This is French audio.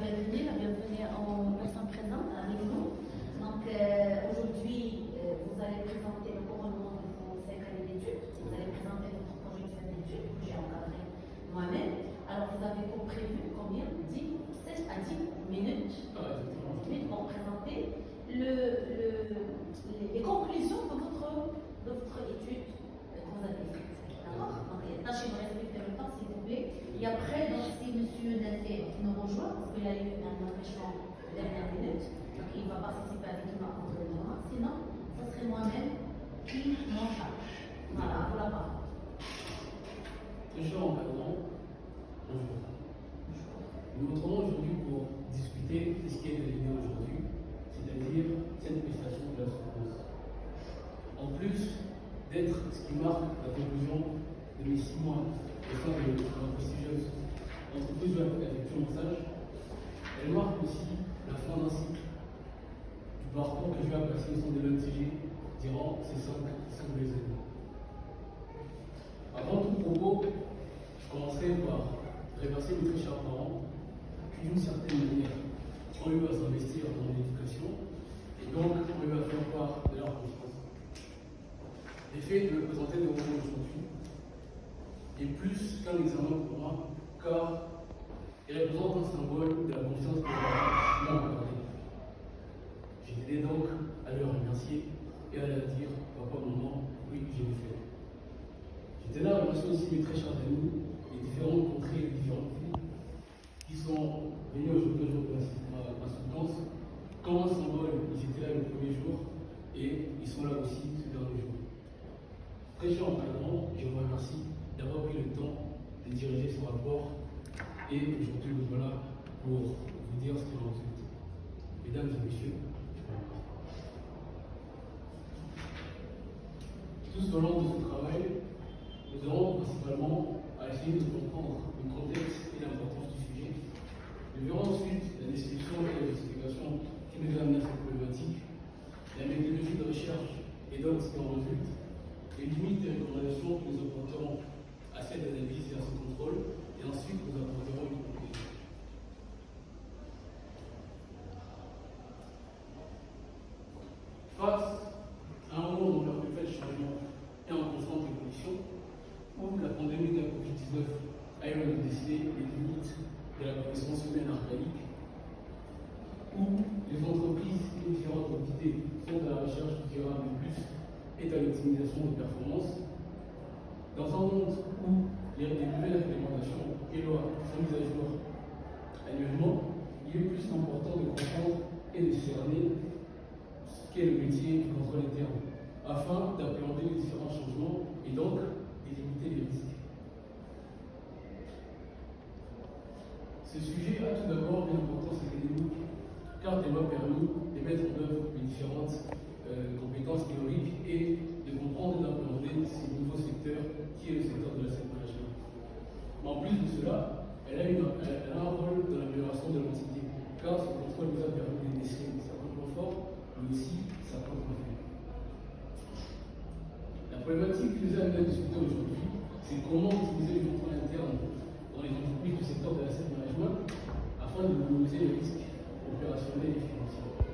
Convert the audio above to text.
la bienvenue aux personnes présentes avec nous. Donc aujourd'hui, vous allez présenter le couronnement de vos 5 années d'études. Vous allez présenter votre projet de fin d'études que j'ai encadré moi-même. Alors vous avez pour prévu combien 7 à 10 minutes pour présenter les conclusions de votre étude que vous avez faite. D'accord? Donc tâchez de respecter le temps s'il vous plaît. Et après, donc, si M. Naté nous rejoint, parce qu'il a eu un empêchement de dernière minute, donc il va participer avec nous à l'entraînement. Sinon, ce serait moi-même qui m'en charge. Voilà, pour la parole. Monsieur l'encadrement, bonjour. Nous nous retrouvons aujourd'hui pour discuter de ce qui est de l'idée aujourd'hui, c'est-à-dire cette prestation de la souffrance. En plus d'être ce qui marque la conclusion de mes 6 mois au sein de la prestigieuse entreprise de la préfecture Message, elle marque aussi la fin d'un cycle du parcours que je vais passer au sein de l'ONCG durant ces 5 années. Avant tout propos, je commencerai par remercier mes très chers parents qui, d'une certaine manière, ont eu à s'investir dans l'éducation et donc ont eu à faire part de leur confiance. L'effet de me présenter devant vous aujourd'hui est plus qu'un examen pour moi, car il représente un symbole de la confiance que j'ai m'ont accordée. J'ai aidé donc à le remercier et à leur dire, papa, maman, oui, je l'ai fait. J'étais là à remercier aussi mes très chers amis, les différentes contrées, les différentes filles qui sont venus aujourd'hui au jour de ma soutenance. Comme un symbole, ils étaient là le premier jour et ils sont là aussi ce dernier jour. Très cher encadrement, je vous remercie d'avoir pris le temps de diriger ce rapport et aujourd'hui nous voilà pour vous dire ce qu'il en résulte. Mesdames et messieurs, je vous remercie. Tout au long de ce travail, nous aurons principalement à essayer de comprendre le contexte et l'importance du sujet. Nous verrons ensuite la description et la justification qui nous a amené à cette problématique, la méthodologie de recherche et donc ce qui en résulte, les limites et recommandations que nous apporterons à cette analyse et à ce contrôle, et ensuite nous apporterons une conclusion. Face à un monde en perpétuel changement et en constante évolution, où la pandémie de la Covid-19 a eu à nous déceler les limites de la connaissance humaine archaïque, où les entreprises et les différentes entités sont à la recherche du durable de plus et à l'optimisation de performance, dans un monde où les nouvelles réglementations et lois sont mises à jour annuellement, il est plus important de comprendre et de cerner ce qu'est le métier du contrôle interne, afin d'appréhender les différents changements et donc de limiter les risques. Ce sujet a tout d'abord une importance académique, car il m'a permis de mettre en œuvre les différentes compétences théoriques et de comprendre et d'appréhender ce nouveau secteur qui est le secteur de l'asset management. Mais en plus de cela, elle a un rôle dans l'amélioration de l'entité, car ce contrôle nous a permis de déceler certains points forts, mais aussi certains points faibles. La problématique qui nous a amené à discuter aujourd'hui, c'est comment utiliser le contrôle interne dans les entreprises du secteur de l'asset management afin de minimiser les risques opérationnels et financiers.